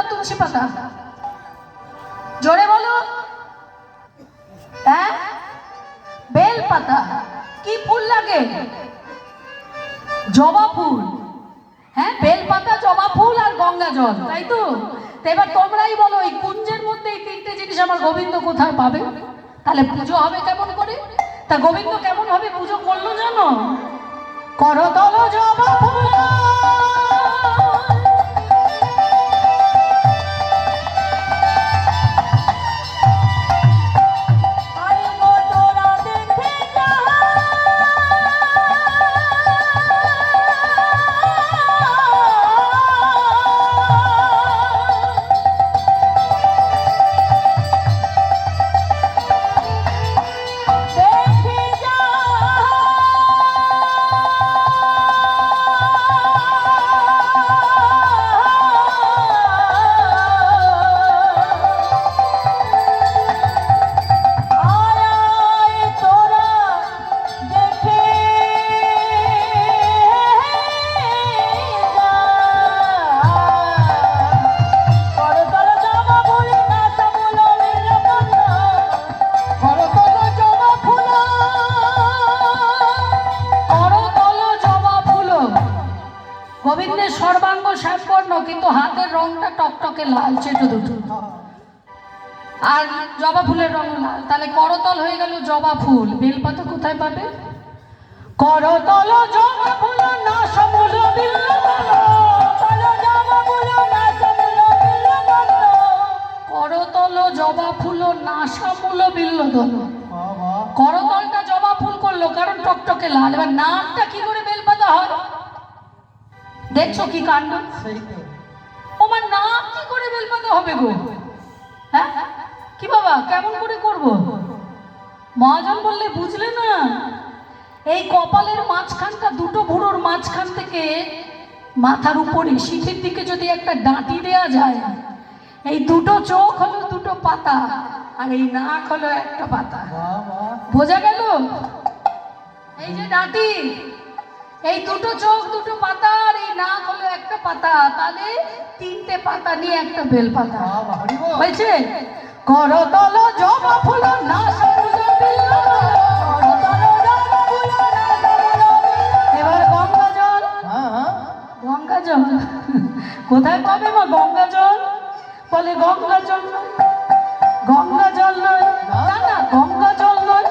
না তুলসী পাতা? জোরে বলো। হ্যাঁ, বেল পাতা। কি ফুল লাগে? জবা ফুল। হ্যাঁ, বেল পাতা, জবা ফুল আর গঙ্গা জল, তাই তো? এবার তোমরাই বলো, এই কুঞ্জের মধ্যে এই তিনটে জিনিস আমার গোবিন্দ কোথায় পাবে? তাহলে পুজো হবে কেমন করে? তা গোবিন্দ কেমন হবে পুজো করলো জানো? করতল জবা ফুল গোবিন্দের সর্বাঙ্গ শ্যামবর্ণ, কিন্তু হাতের রংটা টকটকে লাল, চেটো দুটো, আর জবা ফুলের রং লাল। তাহলে করতল হয়ে গেল জবা ফুল। বেলপাতা কোথায় পাবে? করতল জবা ফুল না সমূল করতল জবা ফুল নাসামূল বিল্লদল। করতলটা জবা ফুল করলো কারণ টকটকে লাল। এবার নামটা কি করে বেলপাতা হয়? দেখছো কি কাণ্ড? আমার নাম কি করে বেলপাতা হবে গো? হ্যাঁ, কি বাবা, কেমন করে করব? মহাজন বললে বুঝলে না, এই কপালের মাঝখানটা, দুটো ভুঁড়োর মাঝখান থেকে মাথার উপরে শিখের দিকে যদি একটা ডাঁটি দেয়া যায়, এই দুটো চোখ হলো দুটো পাতা, আর এই নাক হলো একটা পাতা। বোঝা গেল? এই যে ডাঁটি, এই দুটো চোখ দুটো পাতা, আর এই নাক হলো একটা পাতা, তাহলে তিনটে পাতা নিয়ে একটা বেল পাতা হয়েছে। করতল জবা ফুল না এবার গঙ্গা জল। গঙ্গা জল কোথায় পাবে মা? গঙ্গা জল বলে গঙ্গা জল নয়, গঙ্গা জল নয়, না না গঙ্গা জল নয়,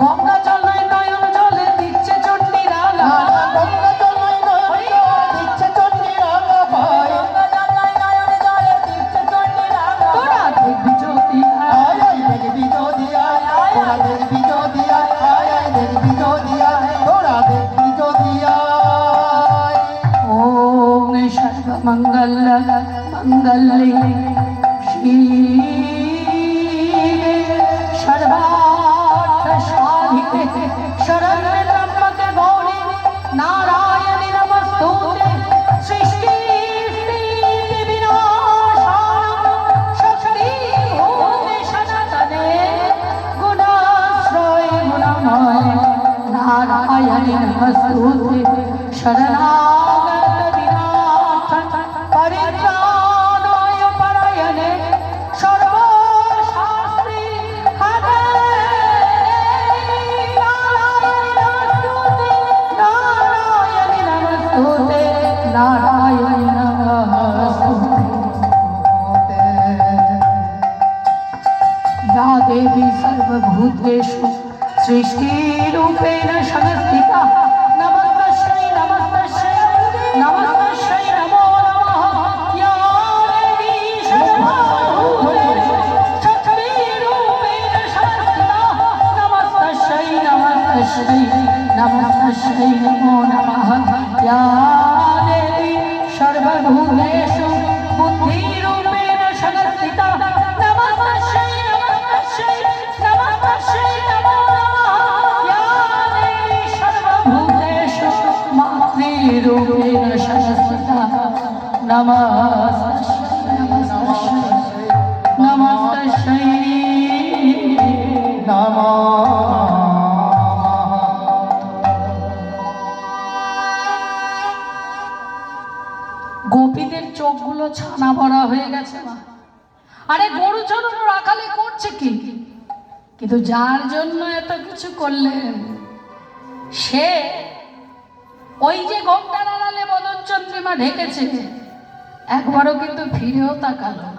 গঙ্গা জল নয়, নয়ন জলে দিচ্ছে চণ্ডী রাঙা। গঙ্গা জল নয়, নয়ন দিচ্ছে চণ্ডী রাঙা, গঙ্গা জল নয়, নয়ন জলে দিচ্ছে চণ্ডী রাঙা। তোরা দেখবি যদি আয়, আয় দেখবি যদি আয়, তোরা দেখবি যদি আয়, আয় আয় দেখবি যদি আয়, তোরা দেখবি যদি আয়। ওম সর্বমঙ্গল মঙ্গলে শিবে সর্বার্থ সাধিকে শরণ্যে ত্র্যম্বকে গৌরি নারায়ণী নমস্তুতে। সৃষ্টি বিনাশায় শক্তি ভূতে সনাতনে গুণাশ্রয় গুণময় নারায়ণী নমস্তুতে। শরণাগত বিনাশ পরিত্রাণায় পরায়ণে সর্বশাস্ত্রী হরে নারায়ণী নমস্তুতে, নারায়ণী নমস্তুতে। या देवी सर्वभूतेषु सृष्टिरूपेण संस्थिता नमस्तस्यै नमस्तस्यै नमस्तस्यै नमो नमः। या देवी सर्वभूतेषु शक्तिरूपेण संस्थिता नमस्तस्यै नमस्तस्यै नमस्तस्यै नमो नमः। या देवी सर्वभूतेषु बुद्धिरूपेण संस्थिता नमस्तस्यै नमस्तस्यै नमस्तस्यै नमो नमः। या देवी सर्वभूतेषु मातृरूपेण संस्थिता नमस्तस्यै नमस्तस्यै नमस्तस्यै नमः। গোপীদের চোখগুলো ছানা ভরা হয়ে গেছে মা। আরে গরু চড়ানো রাখালে করছে কি, কিন্তু যার জন্য এত কিছু করলেন সে ওই যে ঘোমটার আড়ালে মদন চন্দ্রিমা ঢেকেছে একবারও কিন্তু ফিরেও তাকালো না।